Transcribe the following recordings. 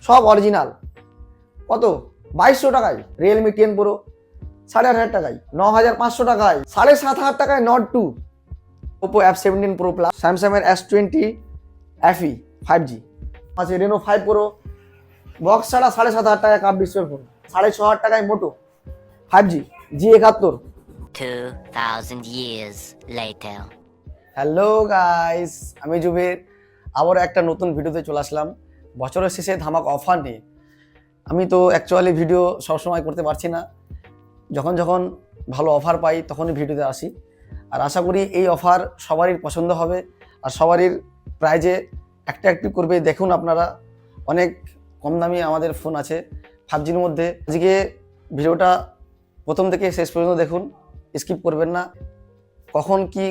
সব অরিজিনাল। কত? 2200 টাকায় রিয়েলমি 10 প্রো, 8500 টাকায়, 9500 টাকায়, 7500 টাকায় not 2, Oppo F17 pro plus, স্যামসাংয়ের S20 FE 5G আছে, রেনো 5 প্রো বক্স ছাড়া 7500 টাকায় কাপ ডিসপ্লে ফোন, 6500 টাকায় মোটো 5G G71। 2000 years later. Hello guys, আমি জুবের আবার একটা নতুন ভিডিওতে চলে আসলাম বছরের শেষে ধামাক অফার নিয়ে। আমি তো অ্যাকচুয়ালি ভিডিও সবসময় করতে পারছি না, যখন যখন ভালো অফার পাই তখনই ভিডিওতে আসি। আর আশা করি এই অফার সবারই পছন্দ হবে আর সবারই প্রাইজে অ্যাট্রাক্টিভ করবে। দেখুন আপনারা, অনেক কম দামি আমাদের ফোন আছে 5Gর মধ্যে। আজকে ভিডিওটা প্রথম থেকে শেষ পর্যন্ত দেখুন, স্কিপ করবেন না।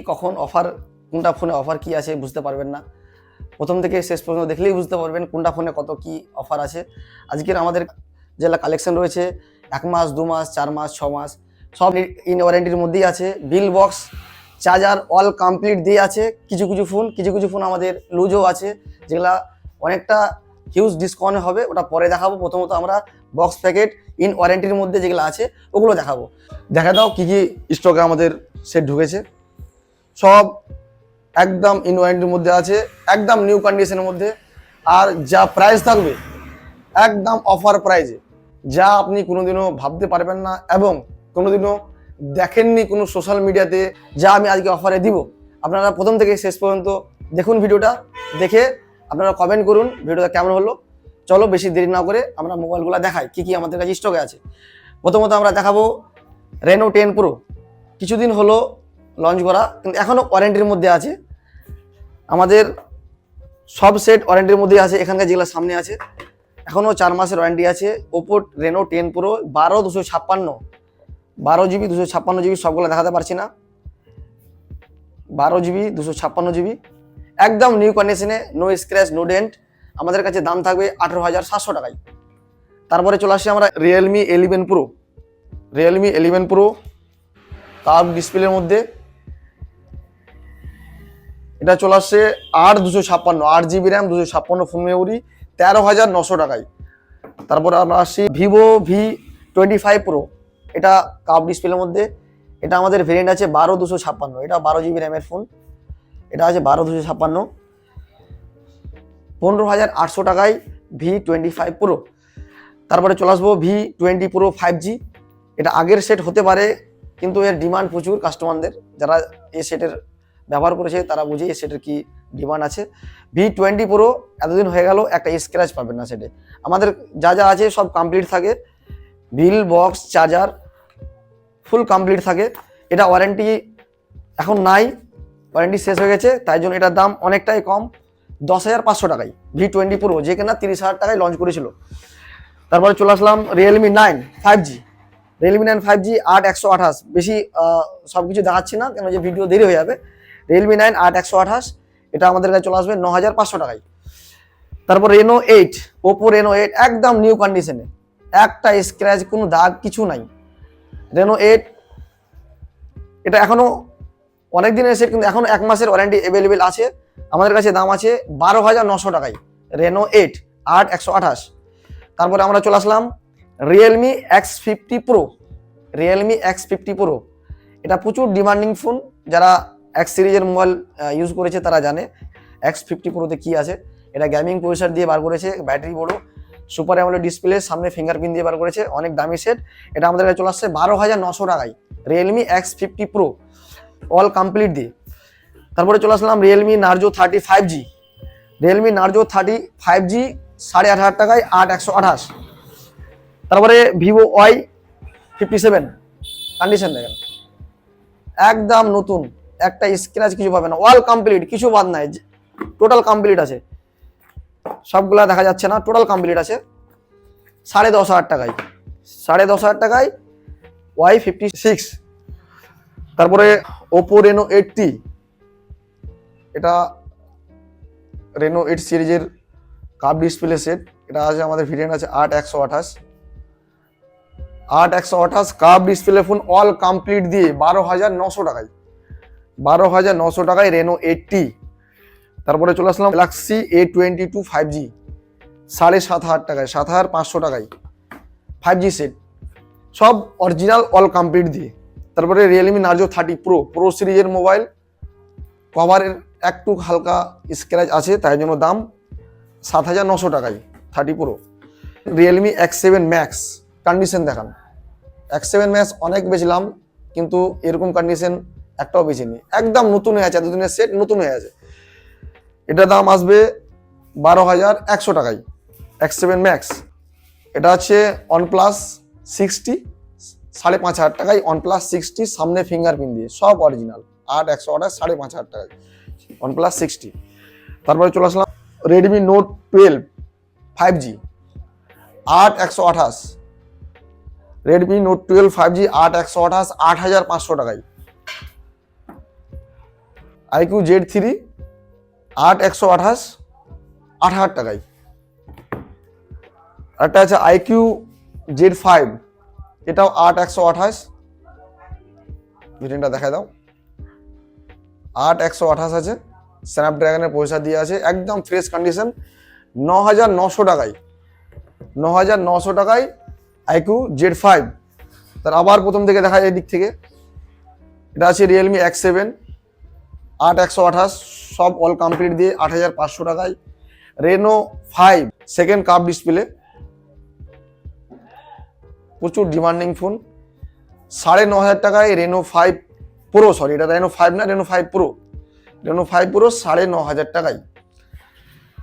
কখন অফার, কোনটা ফোনে অফার কি আছে বুঝতে পারবেন না। প্রথম থেকে শেষ পর্যন্ত দেখলেই বুঝতে পারবেন কোনটা ফোনে কত কি অফার আছে। আজকের আমাদের যেগুলো কালেকশন রয়েছে 1 মাস, 2 মাস, 4 মাস, 6 মাস সব ইন ওয়ারেন্টির মধ্যেই আছে। Bill box, charger all complete দিয়ে আছে। কিছু কিছু ফোন আমাদের লুজও আছে, যেগুলা অনেকটা হিউজ ডিসকাউন্ট হবে, ওটা পরে দেখাবো। প্রথমত আমরা বক্স প্যাকেট ইন ওয়ারেন্টির মধ্যে যেগুলো আছে ওগুলো দেখাবো। দেখা দাও কি কি স্টকে আমাদের সেট ঢুকেছে। সব একদম ইন ওয়ারেন্টির মধ্যে আছে, একদম নিউ কন্ডিশনের মধ্যে। আর যা প্রাইস থাকবে একদম অফার প্রাইজে, যা আপনি কোনোদিনও ভাবতে পারবেন না এবং কোনোদিনও দেখেননি কোনো সোশ্যাল মিডিয়াতে, যা আমি আজকে অফারে দিব। আপনারা প্রথম থেকে শেষ পর্যন্ত দেখুন ভিডিওটা, দেখে আপনারা কমেন্ট করুন ভিডিওটা কেমন হলো। চলো বেশি দেরি না করে আমরা মোবাইলগুলো দেখাই কি কি আমাদের কাছে স্টকে আছে। প্রথমত আমরা দেখাবো রেনো 10 প্রো। কিছুদিন হলো লঞ্চ করা, কিন্তু এখনও ওয়ারেন্টির মধ্যে আছে। আমাদের সব সেট ওয়ারেন্টির মধ্যে আছে। এখানকার যেগুলো সামনে আছে এখনও 4 মাসের ওয়ারেন্টি আছে। Oppo Reno 10 pro 12GB 256GB, সবগুলো দেখাতে পারছি না। 12GB 256GB একদম নিউ কন্ডিশনে, নো স্ক্র্যাচ নো ডেন্ট। আমাদের কাছে দাম থাকবে 18,700 টাকায়। তারপরে চলে আসছি আমরা রিয়েলমি 11 প্রো কার্ভ ডিসপ্লের মধ্যে। এটা চলে আসছে 8GB র্যাম, 256 ফোন মেমোরি, 13,900 টাকায়। তারপরে আমরা আসছি ভিভো V25 প্রো। এটা কার্ভ ডিসপ্লের মধ্যে। এটা আমাদের ভেরিয়েন্ট আছে 12256। এটা 12GB র্যামের ফোন। এটা আছে 12256, 15,800 টাকায় V25 প্রো। তারপরে চলে আসবো V20 প্রো 5G। এটা আগের সেট হতে পারে, কিন্তু এর ডিমান্ড প্রচুর কাস্টমারদের। যারা এই সেটের ব্যবহার করেছে তারা বুঝে এই সেটের কি ডিমান্ড আছে। V20 প্রো এতদিন হয়ে গেল, একটা স্ক্র্যাচ পাবেন না সেটে। আমাদের যা যা আছে সব কমপ্লিট থাকে, bill box charger full complete থাকে। এটা ওয়ারেন্টি এখন নাই, ওয়ারেন্টি শেষ হয়ে গেছে, তাই জন্য এটার দাম অনেকটাই কম, 10,500 টাকায় V20 প্রো, যে কিনা 30,000 টাকায় লঞ্চ করেছিল। তারপরে চলে আসলাম রিয়েলমি 9 5G। Realme 9 5G 8/128। বেশি সব কিছু দেখাচ্ছি না, কেন যে ভিডিও দেরি হয়ে যাবে। রিয়েলমি 9 8/128, এটা আমাদের কাছে চলে আসবে 9,500 টাকায়। তারপর রেনো 8, ওপো রেনো 8 একদম নিউ কন্ডিশনে, একটা স্ক্র্যাচ কোনো দাগ কিছু নাই। রেনো 8 এটা এখনো অনেক দিনের সেট, কিন্তু এখনো 1 মাসের ওয়ারেন্টি অ্যাভেলেবেল আছে। আমাদের কাছে দাম আছে 12,900 টাকায় রেনো 8 8/128। তারপরে আমরা চলে আসলাম রিয়েলমি X50 প্রো। এটা প্রচুর ডিমান্ডিং ফোন, যারা X সিরিজের মোবাইল ইউজ করেছে তারা জানে X50 প্রোতে কি আছে। এটা গেমিং প্রসেসর দিয়ে বার করেছে, ব্যাটারি বড়, সুপার অ্যামোলেড ডিসপ্লে, সামনে ফিঙ্গারপ্রিন্ট দিয়ে বার করেছে, অনেক দামি সেট। এটা আমাদের কাছে চলে আসছে 12,900 টাকায় Realme X50 pro all complete দিয়ে। তারপরে চলে আসলাম Realme Narzo 30 5G। Realme Narzo 30 5G 8,500 টাকায় 8/128। তারপরে ভিভো Y57 কন্ডিশন দেখেন, একদম নতুন, একটা স্ক্র্যাচ কিছু পাবে না, অল কমপ্লিট, কিছু বাদ নাই, টোটাল কমপ্লিট আছে। সবগুলা দেখা যাচ্ছে না, টোটাল কমপ্লিট আছে 10,500 টাকায়। 10,500 টাকায় Y56। তারপরে ওপো রেনো 80। এটা রেনো 8 সিরিজের কার্ভ ডিসপ্লে সেট। এটা আছে আমাদের ভেরিয়েন্ট আছে 8/128 curve display phone all complete দিয়ে 12,900 টাকায়। 12,900 টাকায় রেনো 80। তারপরে চলে আসলাম গ্যালাক্সি A22 5G। 7,500 টাকায়, 7,500 টাকায় 5G সেট, সব অরিজিনাল অল কমপ্লিট দিয়ে। তারপরে রিয়েলমি নার্জো 30 প্রো সিরিজের মোবাইল, কভারের একটু হালকা স্ক্র্যাচ আছে, তাই জন্য দাম 7,900 টাকায় 30 pro. Realme X7 max, condition দেখান। X7 ম্যাক্স অনেক বেচলাম, কিন্তু এরকম কন্ডিশন একটাও বেচিনি, একদম নতুন হয়ে আছে, এতদিনের সেট নতুন হয়ে আছে। এটা দাম আসবে 12,100 টাকায় X7 ম্যাক্স। এটা হচ্ছে OnePlus 60, 5,500 টাকায় OnePlus 60, সামনে ফিঙ্গারপ্রিন্ট দিয়ে, সব অরিজিনাল, 8/128, 5,500 টাকায় OnePlus 60। তারপরে চলে আসলাম Redmi Note 12 5G, 8/128, Redmi Note 12 5G 8/128, 8,500 টাকায়। IQ Z3 8/128, 8,000 টাকায়। একটা আছে IQ Z5, এটাও 8/128, ভিডিওটা দেখা দাও, 8/128 আছে, স্ন্যাপড্রাগনের পয়সা দিয়ে আছে, একদম ফ্রেশ কন্ডিশন, 9,900 টাকায়, 9,900 টাকায় IQ Z5। তার আবার প্রথম থেকে দেখা যায় এদিক থেকে, এটা আছে রিয়েলমি X7 8/128, সব অল কমপ্লিট দিয়ে 8,500 টাকায়। রেনো 5 সেকেন্ড কাপ ডিসপ্লে, প্রচুর ডিমান্ডিং ফোন, 9,500 টাকায় রেনো 5 প্রো, সরি এটা রেনো 5 না, রেনো 5 প্রো, রেনো 5 প্রো 9,500 টাকায়।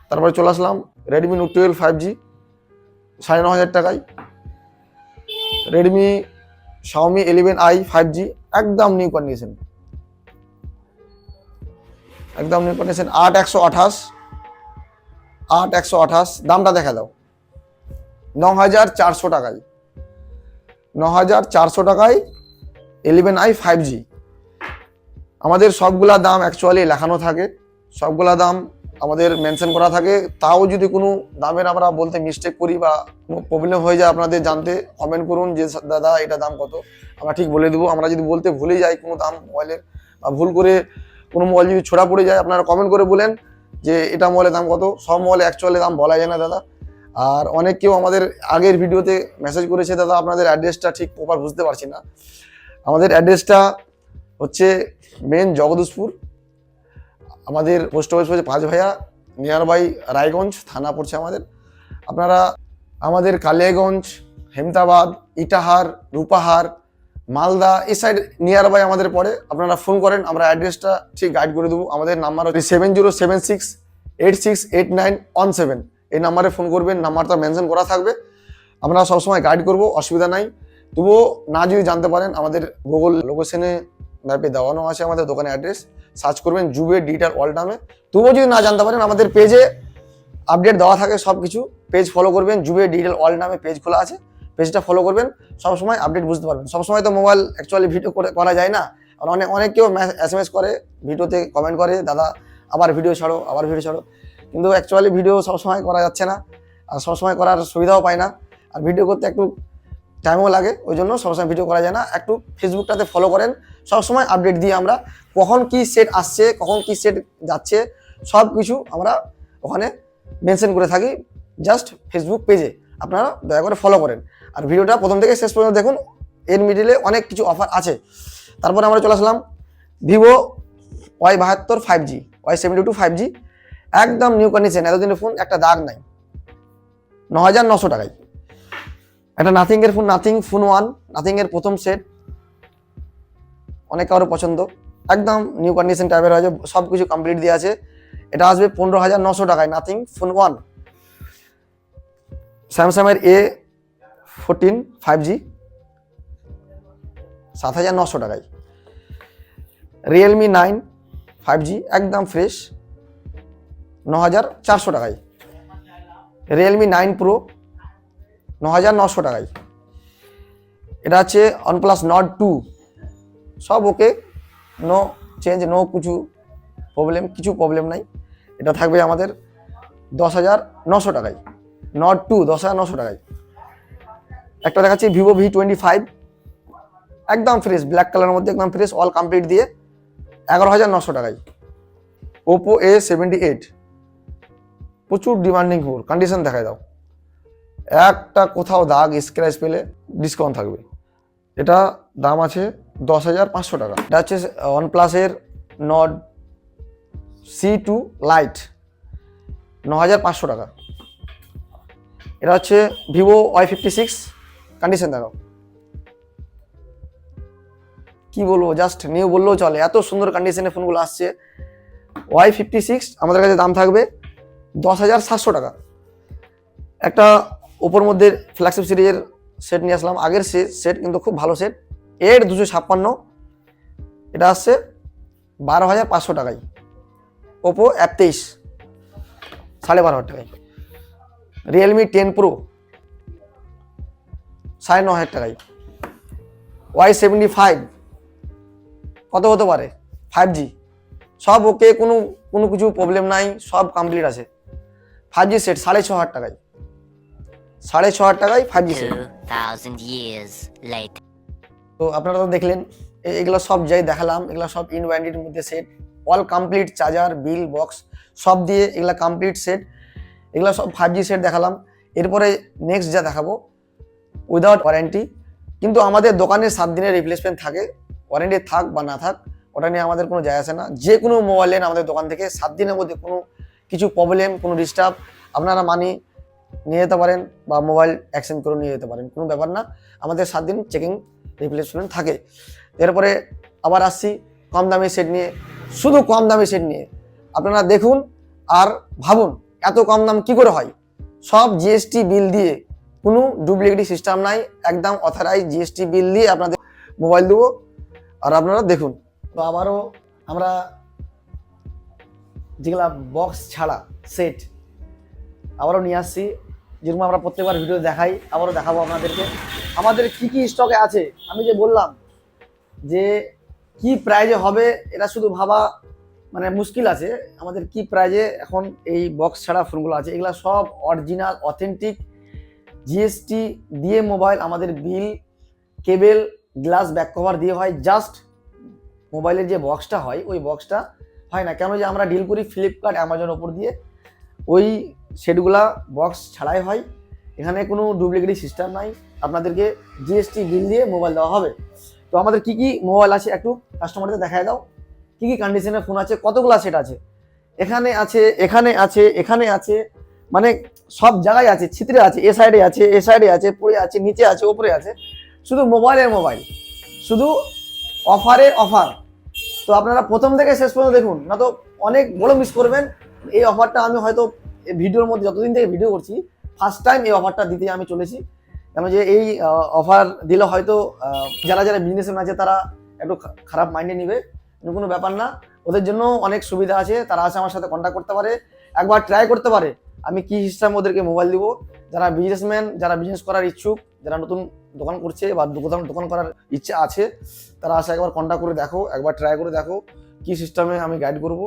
তারপরে চলে আসলাম রেডমি নোট 12 5G 9,500 টাকায়। রেডমি Xiaomi 11i 5G, একদম নিউ কন্ডিশন, একদম নিউ কন্ডিশন, 8/128, 8/128, দামটা দেখা দাও, 9,400 টাকায়, 9,400 টাকায় 11i 5G। আমাদের সবগুলা দাম অ্যাকচুয়ালি লেখানো থাকে, সবগুলা দাম আমাদের মেনশন করা থাকে, তাও যদি কোনো দামের আমরা বলতে মিস্টেক করি বা কোনো প্রবলেম হয়ে যায় আপনাদের জানতে, কমেন্ট করুন যে দাদা এটা দাম কত, আমরা ঠিক বলে দেবো। আমরা যদি বলতে ভুলে যাই কোনো দাম মোবাইলের, বা ভুল করে কোনো মোবাইল যদি ছোড়া পড়ে যায়, আপনারা কমেন্ট করে বলেন যে এটা মোবাইলের দাম কত। সব মোবাইলে অ্যাকচুয়ালি দাম বলা যায় না দাদা। আর অনেক কেউ আমাদের আগের ভিডিওতে মেসেজ করেছে, দাদা আপনাদের অ্যাড্রেসটা ঠিক প্রপার বুঝতে পারছি না। আমাদের অ্যাড্রেসটা হচ্ছে মেন জগদীশপুর, আমাদের পোস্ট অফিস হচ্ছে 5 ভাইয়া, নিয়ার বাই রায়গঞ্জ থানা পড়ছে আমাদের। আপনারা আমাদের কালিয়াগঞ্জ, হেমতাবাদ, ইটাহার, রূপাহার, মালদা এই সাইড নিয়ার বাই আমাদের পড়ে। আপনারা ফোন করেন, আমরা অ্যাড্রেসটা ঠিক গাইড করে দেবো। আমাদের নাম্বার হচ্ছে 7076868917, এই নাম্বারে ফোন করবেন, নাম্বারটা মেনশন করা থাকবে, আমরা সবসময় গাইড করবো, অসুবিধা নাই। তবুও না যদি জানতে পারেন, আমাদের গুগল লোকেশনে ম্যাপে দেওয়ানো আছে আমাদের দোকানের অ্যাড্রেস, সার্চ করবেন জুবের ডিজিটাল ওয়ার্ল্ড নামে। তবুও যদি না জানতে পারেন, আমাদের পেজে আপডেট দেওয়া থাকে সব কিছু, পেজ ফলো করবেন, জুবের ডিজিটাল ওয়ার্ল্ড নামে পেজ খোলা আছে, পেজটা ফলো করবেন, সবসময় আপডেট বুঝতে পারবেন। সবসময় তো মোবাইল অ্যাকচুয়ালি ভিডিও করা যায় না, আর অনেক কেউ SMS করে, ভিডিওতে কমেন্ট করে, দাদা আবার ভিডিও ছাড়ো, আবার ভিডিও ছাড়ো, কিন্তু অ্যাকচুয়ালি ভিডিও সবসময় করা যাচ্ছে না, আর সবসময় করার সুবিধাও পাই না, আর ভিডিও করতে একটু টাইমও লাগে, ওই জন্য সবসময় ভিডিও করা যায় না। একটু ফেসবুকটাতে ফলো করেন, সবসময় আপডেট দিই আমরা, কখন কি সেট আসছে, কখন কি সেট যাচ্ছে, সব কিছু আমরা ওখানে মেনশন করে থাকি, জাস্ট ফেসবুক পেজে, আপনারা দয়া করে ফলো করেন। আর ভিডিওটা প্রথম থেকে শেষ পর্যন্ত দেখুন, এর মিডিলে অনেক কিছু অফার আছে। তারপরে আমরা চলে আসলাম Vivo Y72 5G, Y72 5G, একদম নিউ কন্ডিশন, এতদিনের ফোন, একটা দাগ নাই, 9,900 টাকায়। একটা নাথিং এর ফোন, নাথিং ফোন 1, নাথিং এর প্রথম সেট, অনেক কারো পছন্দ, একদম নিউ কন্ডিশন টাইপের হয়েছে, সব কিছু কমপ্লিট দিয়ে আছে। এটা আসবে 15,900 টাকায়, নাথিং ফোন 1। স্যামসাংয়ের A14 5G 7,900 টাকায়। রিয়েলমি 9 5G একদম ফ্রেশ, 9,400 টাকায়। রিয়েলমি 9 প্রো 9,900 টাকায়। এটা আছে OnePlus Nord 2, সব ওকে, নো চেঞ্জ, নো কিছু প্রবলেম নাই। এটা থাকবে আমাদের 10,900 টাকায়, Nord 2 10,900 টাকায়। একটা দেখাচ্ছি ভিভো V25, একদম ফ্রেশ, ব্ল্যাক কালারের মধ্যে একদম ফ্রেশ, অল কমপ্লিট দিয়ে 11,900 টাকায়। ওপো A78 প্রচুর ডিমান্ডিং ফোন। কন্ডিশন দেখায় দাও, একটা কোথাও দাগ স্ক্র্যাচ পেলে ডিসকাউন্ট থাকবে। এটা দাম আছে 10,500 টাকা। এটা হচ্ছে OnePlus-এর নড C2 লাইট, 9,500 টাকা। এটা হচ্ছে Vivo Y56, কন্ডিশন দেখাও। কি বলবো, জাস্ট নিউ বললেও চলে, এত সুন্দর কন্ডিশনে ফোনগুলো আসছে। Y56 আমাদের কাছে দাম থাকবে 10,700 টাকা। একটা ওপোর মধ্যে ফ্ল্যাগশিপ সিরিজের সেট নিয়ে আসলাম, আগের সেট কিন্তু খুব ভালো সেট, 256, এটা আসছে 12,500 টাকায়। ওপো F23 12,500 টাকায়। Realme 10 Pro 9,500 টাকায়। Y75 কত হতে পারে, 5G, সব ওকে, কোনো কিছু প্রবলেম নাই, সব কমপ্লিট আছে। 5G সেট 6,500 টাকায়, 6,500 টাকায় 5G সেট। 2,000 years later. তো আপনারা তো দেখলেন, এগুলো সব যাই দেখালাম, এগুলো সব ইন ব্র্যান্ডের মধ্যে সেট, অল কমপ্লিট, চার্জার, বিল, বক্স সব দিয়ে এগুলা কমপ্লিট সেট। এগুলো সব 5G সেট দেখালাম। এরপরে নেক্সট যা দেখাবো উইদাউট ওয়ারেন্টি, কিন্তু আমাদের দোকানে 7 দিনের রিপ্লেসমেন্ট থাকে। ওয়ারেন্টি থাক বা না থাক ওটা নিয়ে আমাদের কোনো যায় আসে না। যে কোনো মোবাইল নেন আমাদের দোকান থেকে, 7 দিনের মধ্যে কোনো কিছু প্রবলেম, কোনো ডিস্টার্ব, আপনারা মানি নিয়ে যেতে পারেন বা মোবাইল এক্সচেঞ্জ করে নিয়ে যেতে পারেন, কোনো ব্যাপার না। আমাদের 7 দিন চেকিং রিপ্লেসমেন্ট থাকে। এরপরে আবার আসছি কম দামি সেট নিয়ে, শুধু কম দামি সেট নিয়ে। আপনারা দেখুন আর ভাবুন এত কম দাম কি করে হয়। সব জিএসটি বিল দিয়ে, কোনো ডুপ্লিকেটি সিস্টেম নাই, একদম অথরাইজ জিএসটি বিল দিয়ে আপনাদের মোবাইল দেবো, আর আপনারা দেখুন। তো আবারও আমরা যেগুলা বক্স ছাড়া সেট আবারও নিয়ে আসছি, যেরকম আমরা প্রত্যেকবার ভিডিও দেখাই, আবারও দেখাবো আপনাদেরকে আমাদের কি কি স্টকে আছে। আমি যে বললাম যে কি প্রাইজে হবে, এটা শুধু ভাবা মানে মুশকিল আছে। আমাদের কি প্রাইজে এখন এই বক্স ছাড়া ফোনগুলো আছে, এগুলা সব অরিজিনাল অথেন্টিক জিএসটি দিয়ে মোবাইল, আমাদের বিল, কেবেল, গ্লাস, ব্যাক কভার দিয়ে হয়। জাস্ট মোবাইলের যে বক্সটা হয় ওই বক্সটা হয় না, কেন যে আমরা ডিল করি ফ্লিপকার্ট, অ্যামাজন ওপর দিয়ে, ওই সেটগুলা বক্স ছাড়াই হয়। এখানে কোনো ডুপ্লিকেটি সিস্টেম নাই, আপনাদেরকে জিএসটি বিল দিয়ে মোবাইল দেওয়া হবে। তো আমাদের কি কি মোবাইল আছে একটু কাস্টমারদের দেখায় দাও, কি কি কন্ডিশনের ফোন আছে, কতগুলা সেট আছে। এখানে আছে, এখানে আছে, এখানে আছে, মানে সব জায়গায় আছে, ছিত্রে আছে, এ সাইডে আছে, এ সাইডে আছে, পড়ে আছে, নিচে আছে, ওপরে আছে, শুধু মোবাইলের মোবাইল, শুধু অফারের অফার। তো আপনারা প্রথম থেকে শেষ পর্যন্ত দেখুন, না তো অনেক বড় মিস করবেন। এই অফারটা আমি হয়তো ভিডিওর মধ্যে যতদিন থেকে ভিডিও করছি ফার্স্ট টাইম এই অফারটা দিতে আমি চলেছি। কেন যে এই অফার দিলে হয়তো যারা যারা বিজনেসম্যান আছে তারা একটু খারাপ মাইন্ডে নিবে, কোনো ব্যাপার না, ওদের জন্য অনেক সুবিধা আছে। তারা আছে আমার সাথে কন্ট্যাক্ট করতে পারে, একবার ট্রাই করতে পারে আমি কি সিস্টেম ওদেরকে মোবাইল দিব। যারা বিজনেসম্যান, যারা বিজনেস করার ইচ্ছুক, যারা নতুন দোকান করছে বা দোকান করার ইচ্ছা আছে, তারা আসে একবার কন্ট্যাক্ট করে দেখো, একবার ট্রাই করে দেখো কি সিস্টেমে আমি গাইড করব,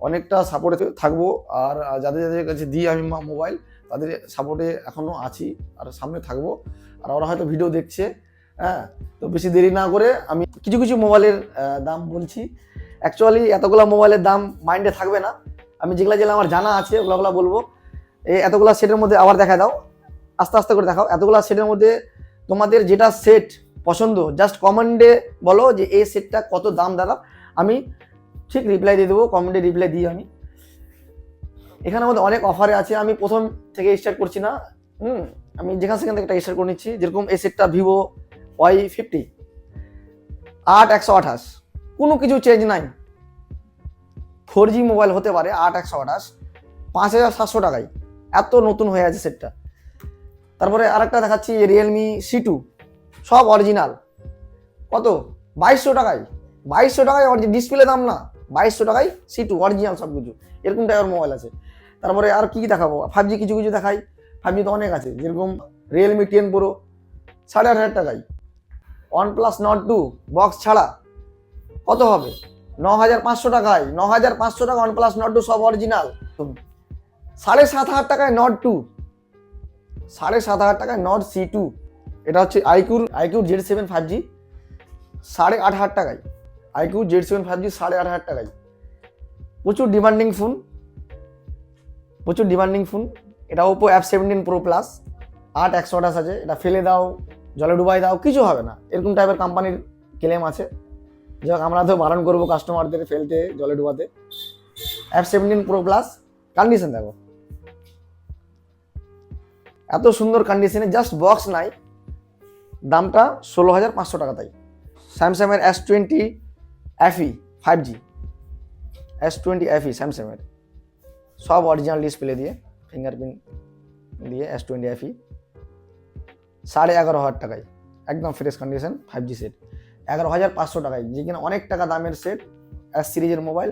অনেকটা সাপোর্টে থাকবো। আর যাদের যাদের কাছে দিই আমি মোবাইল, তাদের সাপোর্টে এখনও আছি আর সামনে থাকবো। আর ওরা হয়তো ভিডিও দেখছে, হ্যাঁ। তো বেশি দেরি না করে আমি কিছু কিছু মোবাইলের দাম বলছি। অ্যাকচুয়ালি এতগুলা মোবাইলের দাম মাইন্ডে থাকবে না, আমি যেগুলো যেগুলো আমার জানা আছে ওগুলো বলবো। এই এতগুলা সেটের মধ্যে আবার দেখা দাও, আস্তে আস্তে করে দেখাও। এতগুলা সেটের মধ্যে তোমাদের যেটা সেট পছন্দ জাস্ট কমেন্টে বলো যে এই সেটটা কত দাম দাদা, আমি ঠিক রিপ্লাই দিয়ে দেবো, কমেন্টে রিপ্লাই দিই আমি। এখানে আমাদের অনেক অফারে আছে, আমি প্রথম থেকে স্টার্ট করছি না, আমি যেখান সেখান থেকে একটা স্টার্ট করে নিচ্ছি। যেরকম এই সেটটা Vivo Y50 8/128, কোনো কিছু চেঞ্জ নাই, 4G মোবাইল হতে পারে, 8/128, 5,700 টাকায়, এত নতুন হয়ে আছে সেটটা। তারপরে আরেকটা দেখাচ্ছি Realme C2, সব অরিজিনাল, কত 2,200 টাকায়, 2,200 টাকায় ডিসপ্লে দাম না, 2,200 টাকায় C2 অরিজিনাল সব কিছু, এরকম টাইপের মোবাইল আছে। তারপরে আর কি কি দেখাবো, 5G কিছু কিছু দেখাই, 5G তো অনেক আছে। যেরকম Realme 10 Pro 8,500 টাকায়, OnePlus Nord 2 বক্স ছাড়া কত হবে, 9,500 টাকায়, 9,500 টাকা OnePlus Nord 2 সব অরিজিনাল। 7,500 টাকায় Nord 2, 7,500 টাকায় Nord C2। এটা হচ্ছে iQOO Z7 5G 8,500 টাকায়, iQOO Z7 5G 8,500 টাকায়, প্রচুর ডিমান্ডিং ফোন। প্রচুর ডিমান্ডিং ফোন। এটা ওপো F17 Pro Plus, 8/128 আছে। এটা ফেলে দাও, জলে ডুবাই দাও, কিছু হবে না, এরকম টাইপের কোম্পানির ক্লেম আছে। যাই হোক, আমরা তো বারণ করবো কাস্টমারদের ফেলতে, জলে ডুবাতে। F17 Pro Plus, কন্ডিশন দেখো, এত সুন্দর কন্ডিশনে, জাস্ট বক্স নাই, দামটা 16,500 টাকা। তাই স্যামসাংয়ের S20 FE 5G, S20 FE স্যামসাংয়ের, সব অরিজিনাল ডিসপ্লে দিয়ে, ফিঙ্গারপ্রিন্ট দিয়ে S20 FE 11,500 টাকায়, একদম ফ্রেশ কন্ডিশন 5G সেট 11,500 টাকায়, যে কিনা অনেক টাকা দামের সেট। S সিরিজের মোবাইল।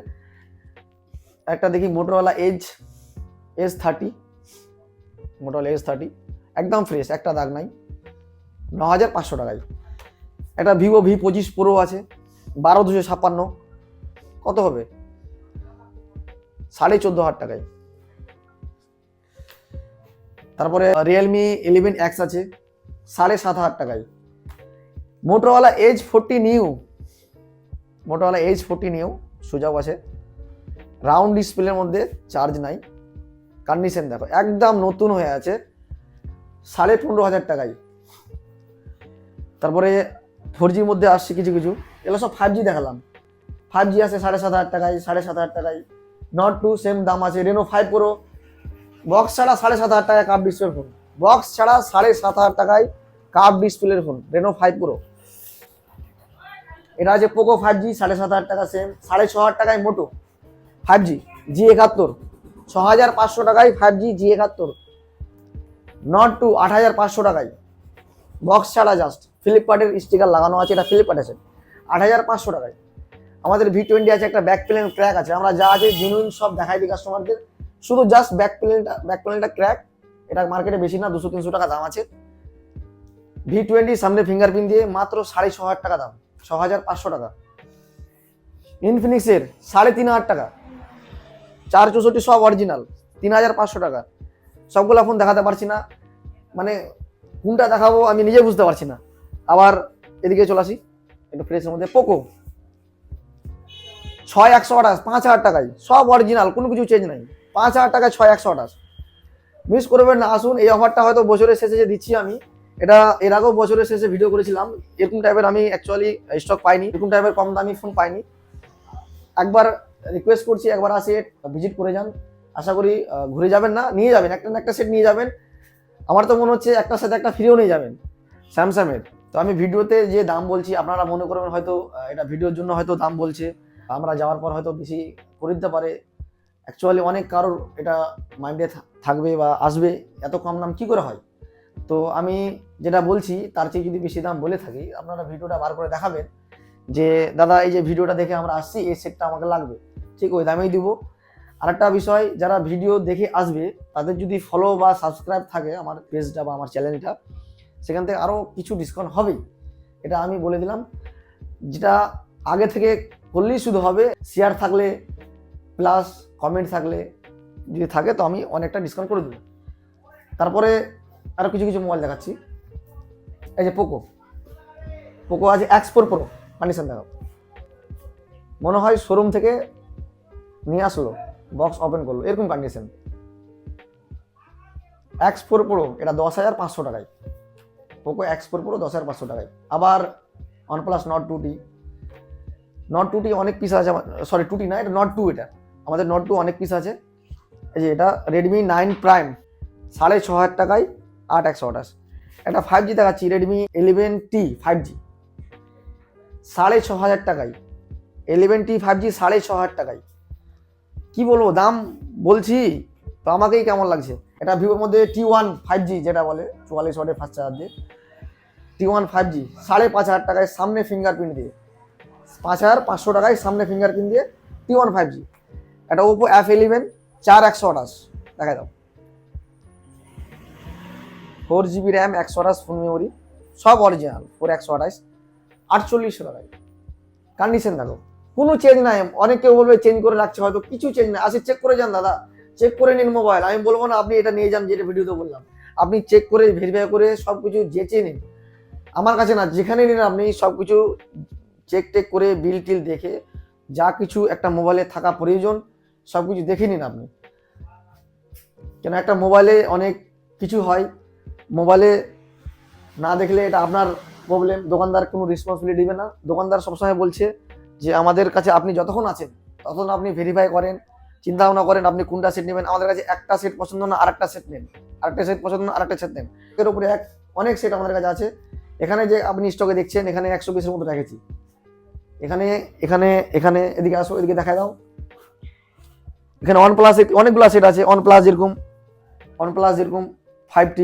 একটা দেখি মোটরোলা Edge 30, মোটরোলা Edge 30, একদম ফ্রেশ, একটা দাগ নাই, 9,500 টাকায়। একটা ভিভো V25 Pro আছে, 12,256, কত হবে, 14,500 টাকায়। তারপরে রিয়েলমি 11X আছে, 7,500 টাকায়। Motorola Edge 40 new, Motorola Edge 40 new সুযোগ আছে, রাউন্ড ডিসপ্লের মধ্যে, চার্জ নাই, কন্ডিশন দেখো একদম নতুন হয়ে আছে, 15,500 টাকায়। তারপরে 4Gর মধ্যে আসছে কিছু কিছু, এগুলো সব 5G দেখালাম। 5G আছে 7,500 টাকায়, 7,500 টাকায়। Note 2 সেম দাম আছে। Reno 5 Pro বক্স ছাড়া 7,500 টাকায় কার্ভ ডিসপ্লের ফোন, বক্স ছাড়া 7,500 টাকায় কার্ভ ডিসপ্লের ফোন, Reno 5 Pro। এটা আছে Poco 5G, 7,500 টাকা সেম। 6,500 টাকায় মোটো 5G G71, 6,500 টাকায় 5G G71। Note 2 8,500 টাকায়, বক্স ছাড়া, জাস্ট ফ্লিপকার্টের স্টিকার লাগানো আছে, এটা ফ্লিপকার্ট আছে, 8,500 টাকায়। আমাদের V20 আছে, একটা ব্যাক প্লেন ক্র্যাক আছে, আমরা যা আছে জেনুইন সব দেখাই দিই কাস্টমারদের, শুধু জাস্ট ব্যাক প্লেনটা ক্র্যাক, এটা মার্কেটে বেশি না, 200-300 টাকা দাম আছে। V20 সামনে ফিঙ্গারপ্রিন্ট দিয়ে মাত্র 6,500 টাকা দাম, 6,500 টাকা। ইনফিনিক্সের 3,500 টাকা, 464 সব অরিজিনাল, 3,500 টাকা। সবগুলো ফোন দেখাতে পারছি না, মানে কোনটা দেখাবো আমি নিজে বুঝতে পারছি না। আবার এদিকে চলে আসি একটু ফ্রেশের মধ্যে, পোকো 6,128, 5,000 টাকায়, সব অরিজিনাল, কোনো কিছু চেঞ্জ নাই, 5,000 টাকায় 6,128। মিস করবেন না, আসুন। এই অফারটা হয়তো বছরের শেষে যে দিচ্ছি আমি, এটা এর আগেও বছরের শেষে ভিডিও করেছিলাম, এরকম টাইপের আমি অ্যাকচুয়ালি স্টক পাইনি, এরকম টাইপের কম দামি ফোন পাইনি। একবার রিকোয়েস্ট করছি, একবার আসে ভিজিট করে যান, আশা করি ঘুরে যাবেন না, নিয়ে যাবেন, একটা না একটা সেট নিয়ে যাবেন। আমার তো মনে হচ্ছে একটার সাথে একটা ফ্রিও নিয়ে যাবেন স্যামসাংয়ের। তো আমি ভিডিওতে যে দাম বলছি, আপনারা মনে করবেন হয়তো এটা ভিডিওর জন্য হয়তো দাম বলছে, আমরা যাওয়ার পর হয়তো বেশি করে দিতে পারে। অ্যাকচুয়ালি অনেক কারোর এটা মাইন্ডে থাকবে বা আসবে, এত কম দাম কি করে হয়। তো আমি যেটা বলছি তার চেয়ে যদি বেশি দাম বলে থাকি, আপনারা ভিডিওটা বার করে দেখাবেন যে দাদা এই যে ভিডিওটা দেখে আমরা আসছি, এই সেটটা আমাকে লাগবে, ঠিক ওই দামেই দিব। আরেকটা বিষয়, যারা ভিডিও দেখে আসবে তাদের যদি ফলো বা সাবস্ক্রাইব থাকে আমার পেজটা বা আমার চ্যানেলটা, সেখান থেকে আরও কিছু ডিসকাউন্ট হবেই, এটা আমি বলে দিলাম। যেটা আগে থেকে করলেই শুধু হবে, শেয়ার থাকলে প্লাস কমেন্ট থাকলে যদি থাকে, তো আমি অনেকটা ডিসকাউন্ট করে দেবো। তারপরে আরও কিছু কিছু মোবাইল দেখাচ্ছি। এই যে পোকো আছে X4 Pro, কন্ডিশন দেখো, মনে হয় শোরুম থেকে নিয়ে আসলো, বক্স ওপেন করলো, এরকম কন্ডিশন। X4 Pro এটা 10,500 টাকায়, পোকো X4 Pro 10,500 টাকায়। আবার OnePlus Nord 2T অনেক পিস আছে, সরি 2T না, এটা Nord 2, এটা আমাদের Nord 2 অনেক পিস আছে। এই যে এটা Redmi 9 Prime 6,500 টাকায়, 8/128। একটা 5G দেখাচ্ছি, Redmi 11T 5G 6,500 টাকায়, 11T 5G 6,500 টাকায়। কি বলবো, দাম বলছি তো আমাকেই কেমন লাগছে। এটা ভিভোর মধ্যে T1 5G যেটা বলে, 44 ওয়াটের ফাস্ট চার্জ দিয়ে, T1 5G 5,500 টাকায়, সামনে ফিঙ্গারপ্রিন্ট দিয়ে, 5,500 টাকায় সামনে ফিঙ্গারপ্রিন্ট দিয়ে T1 5G। এটা ওপো F11 4/128, দেখা দাও, 4GB র্যাম, 128 ফোন মেমোরি, সব অরিজিনাল, 4/128, 4,800 টাকায়। কন্ডিশন দেখো, কোনো চেঞ্জ নাই। অনেকে বলবে চেঞ্জ করে রাখছে, হয়তো কিছু চেঞ্জ নাই, আসে চেক করে যান দাদা, চেক করে নিন মোবাইল। আমি বলবো না আপনি এটা নিয়ে যান, যেটা ভিডিওতে বললাম, আপনি চেক করে ভেরিফাই করে সব কিছু জেচে নিন। আমার কাছে না, যেখানে নিন আপনি সব কিছু চেক টেক করে, বিল টিল দেখে, যা কিছু একটা মোবাইলে থাকা প্রয়োজন সব কিছু দেখে নিন আপনি। কেন একটা মোবাইলে অনেক কিছু হয়, মোবাইলে না দেখলে এটা আপনার প্রবলেম, দোকানদার কোনো রেসপন্সিবিলিটি দিবে না। দোকানদার সবসময় বলছে যে আমাদের কাছে আপনি যতক্ষণ আছেন ততক্ষণ আপনি ভেরিফাই করেন, চিন্তা ভাবনা করেন আপনি কোনটা সেট নেবেন। আমাদের কাছে একটা সেট পছন্দ না আরেকটা সেট নেন, আরেকটা সেট পছন্দ না আরেকটা সেট নেন, এর উপরে অনেক সেট আমাদের কাছে আছে। এখানে যে আপনি স্টকে দেখছেন এখানে 120-এর মতো রেখেছি। এখানে এখানে এখানে এদিকে আসো, এদিকে দেখা দাও। এখানে OnePlus অনেকগুলো সেট আছে। OnePlus যেরকম 5T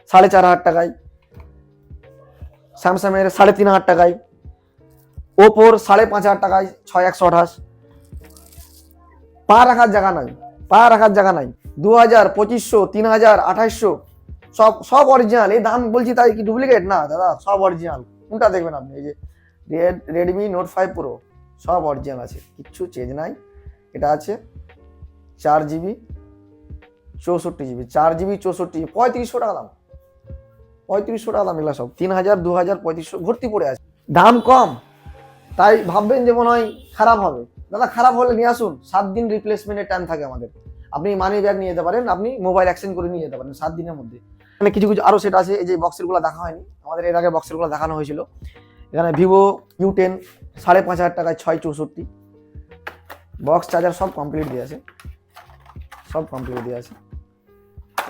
4,500 টাকায়, স্যামসাংয়ের 3,500 টাকায়, ওপোর 5,500 টাকায় 6,128। পা রাখার জায়গা নাই। 2,000, 2,500, 3,000, 2,800 সব অরিজিনাল। এই দাম বলছি তাই কি ডুপ্লিকেট না দাদা, সব অরিজিনাল। কোনটা দেখবেন আপনি? এই যে Redmi Note 5 Pro সব অরিজিনাল আছে, কিচ্ছু চেঞ্জ নাই। এটা আছে 4GB 64GB, 4GB 64GB, 3,500 টাকা দাম, 3,500 টাকা দাম। এগুলো সব 3,000, 2,000, 3,500 ভর্তি পড়ে আছে। দাম কম তাই ভাববেন যে মনে হয় খারাপ হবে। দাদা খারাপ হলে নিয়ে আসুন, 7 দিন রিপ্লেসমেন্টের টাইম থাকে আমাদের। আপনি মানি ব্যাগ নিয়ে যেতে পারেন, আপনি মোবাইল এক্সচেঞ্জ করে নিয়ে যেতে পারেন 7 দিনের মধ্যে। এখানে কিছু আরো সেট আছে। এই যে বক্সের গুলো দেখা হয়নি, আমাদের এর আগে বক্সের গুলো দেখানো হয়েছিল। এখানে Vivo U10 5,500 টাকায় 664, বক্স চার্জার সব কমপ্লিট দিয়ে আছে,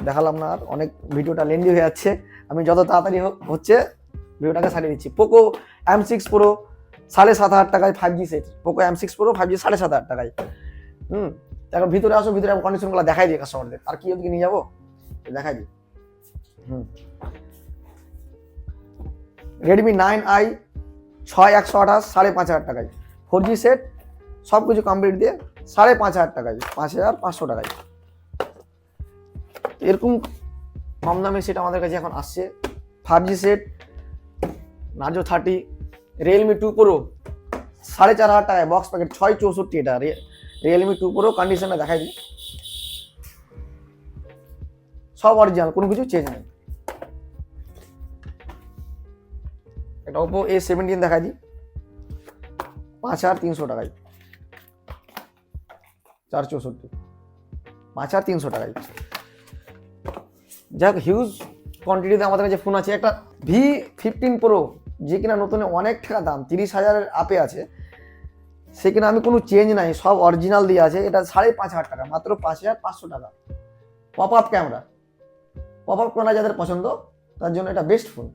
দেখালাম না আর, অনেক ভিডিওটা লেন্দি হয়ে যাচ্ছে। আমি যত তাড়াতাড়ি হচ্ছে ভিডিওটাকে সারিয়ে দিচ্ছি। পোকো M6 Pro 7,500 টাকায় 5G set, Poco M6 Pro 5G 7,500 টাকায়। এখন ভিতরে আসো, ভিতরে কন্ডিশনগুলো দেখাই দিই কাস্টমারদের। আর কি ওদিকে নিয়ে যাবো, দেখাই দিই। Redmi 9i 6,128 5,500 টাকায় 4G সেট, সব কিছু কমপ্লিট দিয়ে 5,500 টাকায়, 5,500 টাকায়। এরকম কম দামে সেট আমাদের কাছে এখন আসছে। 5G set Narzo 30, Realme 2 Pro 4,500 টাকায় বক্স প্যাকেট 664। এটা Realme 2 Pro কন্ডিশনে দেখাই দিই, সব অরিজিনাল, কোনো কিছু চেঞ্জ নেই। এটা Oppo A17 দেখাই দিই 5,300 টাকায়, 464, 5,300 টাকায়। যাক, হিউজ কোয়ান্টিটিতে আমাদের কাছে ফোন আছে। একটা V15 Pro যে কিনা নতুন অনেক টাকা দাম, 30,000-এর আপে আছে, সে কিনা আমি কোনো চেঞ্জ নাই, সব অরিজিনাল দিয়ে আছে। এটা 5,500 টাকা, মাত্র 5,500 টাকা। পপ আপ ক্যামেরা যাদের পছন্দ তার জন্য এটা বেস্ট ফোন।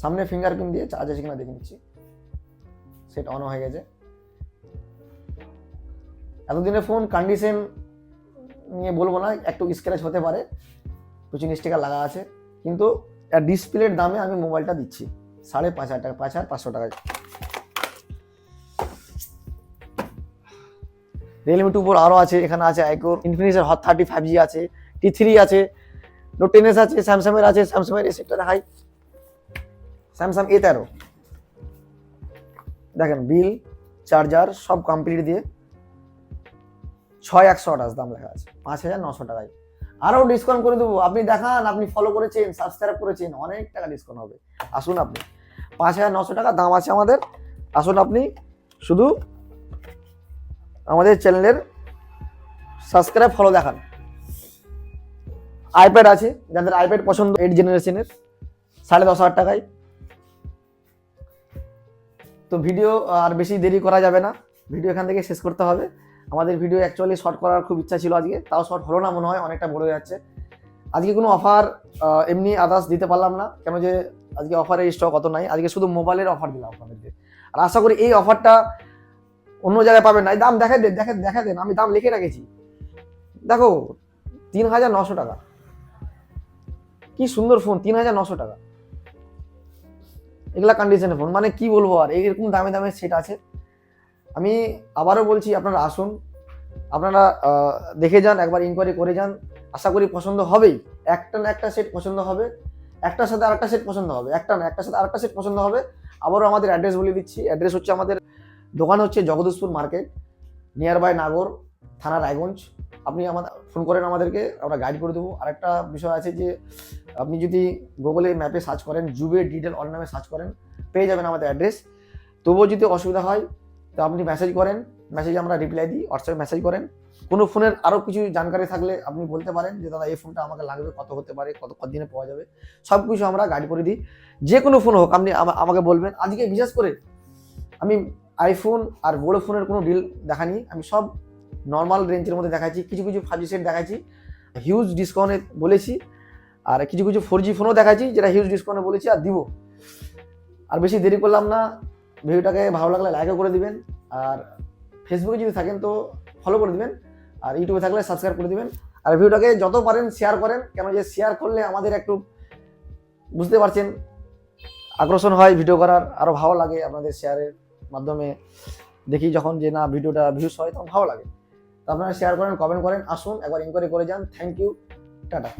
সামনে ফিঙ্গারপ্রিন্ট দিয়ে চার্জ আছে কিনা দেখে নিচ্ছি, সেট অন হয়ে গেছে। এতদিনের ফোন কন্ডিশন নিয়ে বলবো না, একটু স্ক্র্যাচ হতে পারে, পিছনে স্টিকার লাগা আছে, কিন্তু ডিসপ্লের দামে আমি মোবাইলটা দিচ্ছি 5,500 টাকা, 5,500 টাকায়। Realme 2 Pro আরও আছে, এখানে আছে আইকোর, ইনফিনিক্সের Hot 30 5G আছে, T3 আছে, Note 10s আছে, স্যামসাংয়ের আছে। স্যামসাংয়ের এই সেটটা দেখাই, স্যামসাং A13 দেখেন, বিল চার্জার সব কমপ্লিট দিয়ে 6,128 দাম লেখা আছে, 5,900 টাকায়। আরও ডিসকাউন্ট করে দেবো, আপনি দেখান, আপনি ফলো করেছেন, সাবস্ক্রাইব করেছেন, অনেক টাকা ডিসকাউন্ট হবে। আসুন আপনি, 5,900 টাকা দাম আছে আমাদের। আসুন আপনি শুধু আমাদের চ্যানেলের সাবস্ক্রাইব ফলো দেখান। আইপ্যাড আছে, যাদের আইপ্যাড পছন্দ 8 জেনারেশনের 10,500 টাকায়। তো ভিডিও আর বেশি দেরি করা যাবে না, ভিডিও এখান থেকে শেষ করতে হবে। আমাদের ভিডিও অ্যাকচুয়ালি শর্ট করার খুব ইচ্ছা ছিল আজকে, তাও শর্ট হলো না মনে হয়, অনেকটা বড় হয়ে যাচ্ছে। আজকে কোনো অফার এমনি আদার্স দিতে পারলাম না, কেন যে আজকে অফারের স্টক অত নাই। আজকে শুধু মোবাইলের অফার দিলাম আপনাদেরকে, আর আশা করি এই অফারটা অন্য জায়গায় পাবেন না। এই দাম দেখা দেন, আমি দাম লিখে রেখেছি, দেখো 3,900 টাকা। কি সুন্দর ফোন, 3,900 টাকা। এগুলা কন্ডিশনের ফোন, মানে কি বলবো আর, এরকম দামে দামে সেট আছে। আমি আবারও বলছি, আপনারা আসুন, আপনারা দেখে যান, একবার ইনকোয়ারি করে যান, আশা করি পছন্দ হবেই। একটা না একটা সেট পছন্দ হবে, একটার সাথে আরেকটা সেট পছন্দ হবে, একটা না একটার সাথে আরেকটা সেট পছন্দ হবে। আবারও আমাদের অ্যাড্রেস বলে দিচ্ছি, অ্যাড্রেস হচ্ছে, আমাদের দোকান হচ্ছে জগদীশপুর মার্কেট, নিয়ার বাই নাগর থানা, রায়গঞ্জ। আপনি আমাদের ফোন করেন, আমাদেরকে আমরা গাইড করে দেবো। আরেকটা বিষয় আছে যে, আপনি যদি গুগলে ম্যাপে সার্চ করেন, জুবের ডিটেল অল নামে সার্চ করেন, পেয়ে যাবেন আমাদের অ্যাড্রেস। তবুও যদি অসুবিধা হয় তো আপনি মেসেজ করেন, মেসেজে আমরা রিপ্লাই দিই, হোয়াটসঅ্যাপে মেসেজ করেন, কোনো ফোনের আরও কিছু জানকারি থাকলে আপনি বলতে পারেন যে দাদা এই ফোনটা আমাকে লাগবে, কত হতে পারে, কত দিনে পাওয়া যাবে, সব কিছু আমরা গাইড করে দিই। যে কোনো ফোন হোক আপনি আমাকে বলবেন। আজকে বিশেষ করে আমি আইফোন আর বড় ফোনের কোনো ডিল দেখানি, আমি সব নর্মাল রেঞ্জের মধ্যে দেখাচ্ছি, কিছু কিছু 5G সেট দেখাচ্ছি, হিউজ ডিসকাউন্টে বলেছি, আর কিছু কিছু 4G ফোনও দেখাচ্ছি যেটা হিউজ ডিসকাউন্টে বলেছি আর দিব। আর বেশি দেরি করলাম না, ভিডিওটাকে ভালো লাগলে লাইকও করে দিবেন, আর ফেসবুকে যদি থাকেন তো ফলো করে দিবেন, আর ইউটিউবে থাকলে সাবস্ক্রাইব করে দিবেন। আর ভিডিওটাকে যত পারেন শেয়ার করেন, কেন যে শেয়ার করলে আমাদের একটু বুঝতে পারছেন আকর্ষণ হয় ভিডিও করার, আরও ভালো লাগে আপনাদের শেয়ারের মাধ্যমে। দেখি যখন যে না ভিডিওটা ভিউজ হয় তখন ভালো লাগে, তো আপনারা শেয়ার করেন, কমেন্ট করেন, আসুন একবার ইনকোয়ারি করে যান। Thank you, tata.